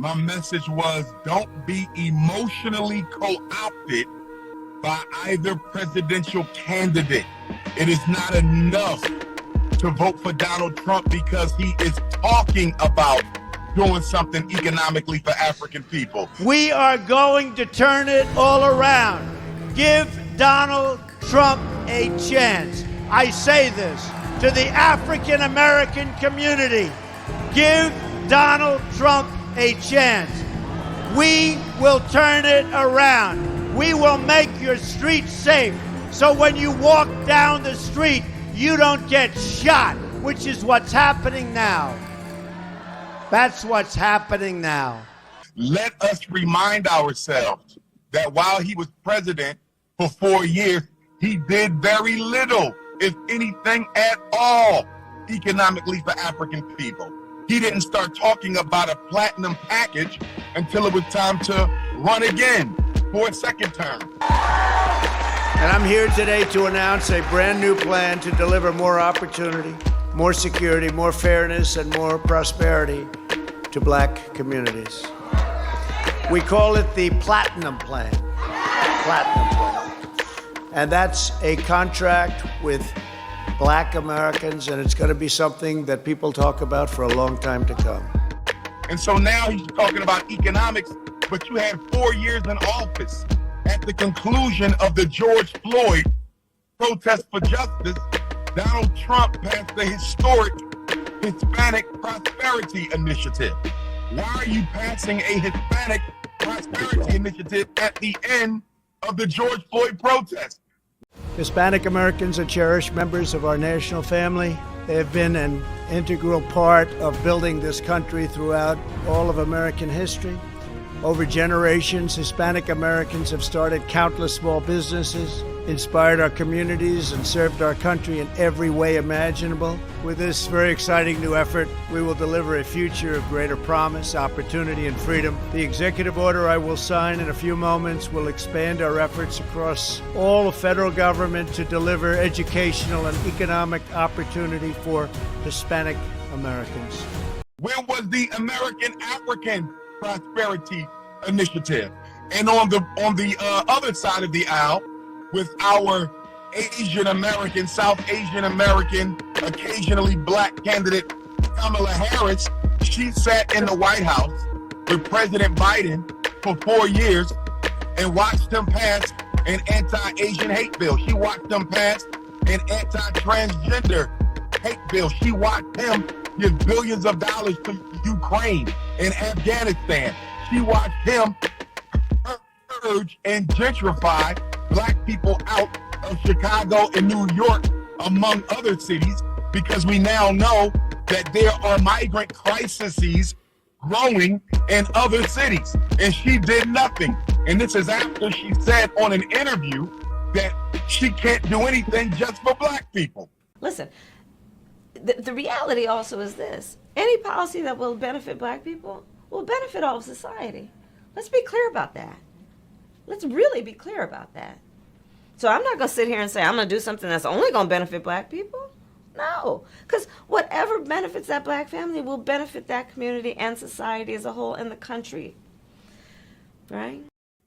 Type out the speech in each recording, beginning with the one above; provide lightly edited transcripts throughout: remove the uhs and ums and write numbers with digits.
My message was, don't be emotionally co-opted by either presidential candidate. It is not enough to vote for Donald Trump because he is talking about doing something economically for African people. We are going to turn it all around. Give Donald Trump a chance. I say this to the African American community. Give Donald Trump a chance. We will turn it around. We will make your streets safe. So when you walk down the street, you don't get shot, which is what's happening now. That's what's happening now. Let us remind ourselves that while he was president for 4 years, he did very little, if anything at all, economically for African people. He didn't start talking about a platinum package until it was time to run again for a second term. And I'm here today to announce a brand new plan to deliver more opportunity, more security, more fairness, and more prosperity to black communities. We call it the Platinum Plan. Platinum Plan. And that's a contract with black Americans, and it's going to be something that people talk about for a long time to come. And so now he's talking about economics, but you had 4 years in office. At the conclusion of the George Floyd protest for justice, Donald Trump passed the historic Hispanic Prosperity Initiative. Why are you passing a Hispanic Prosperity Initiative at the end of the George Floyd protest? Hispanic Americans are cherished members of our national family. They have been an integral part of building this country throughout all of American history. Over generations, Hispanic Americans have started countless small businesses, inspired our communities, and served our country in every way imaginable. With this very exciting new effort, we will deliver a future of greater promise, opportunity, and freedom. The executive order I will sign in a few moments will expand our efforts across all of federal government to deliver educational and economic opportunity for Hispanic Americans. Where was the American African Prosperity Initiative? And on the other side of the aisle, with our Asian American, South Asian American, occasionally black candidate Kamala Harris, she sat in the White House with President Biden for 4 years and watched him pass an anti-Asian hate bill. She watched him pass an anti-transgender hate bill. She watched him give billions of dollars to Ukraine and Afghanistan. She watched him purge and gentrify black people out of Chicago and New York, among other cities, because we now know that there are migrant crises growing in other cities. And she did nothing. And this is after she said on an interview that she can't do anything just for black people. Listen, the reality also is this. Any policy that will benefit black people will benefit all of society. Let's be clear about that. Let's really be clear about that. So I'm not going to sit here and say I'm going to do something that's only going to benefit black people. No, because whatever benefits that black family will benefit that community and society as a whole and the country, right?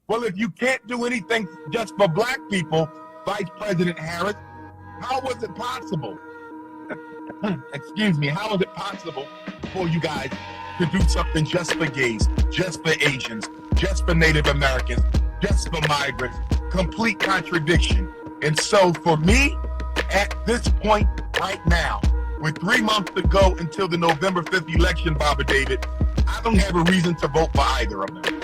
Well, if you can't do anything just for black people, Vice President Harris, how was it possible? Excuse me, how is it possible for you guys to do something just for gays, just for Asians, just for Native Americans, just for migrants? Complete contradiction. And so for me, at this point right now, with 3 months to go until the November 5th election, Baba David, I don't have a reason to vote for either of them.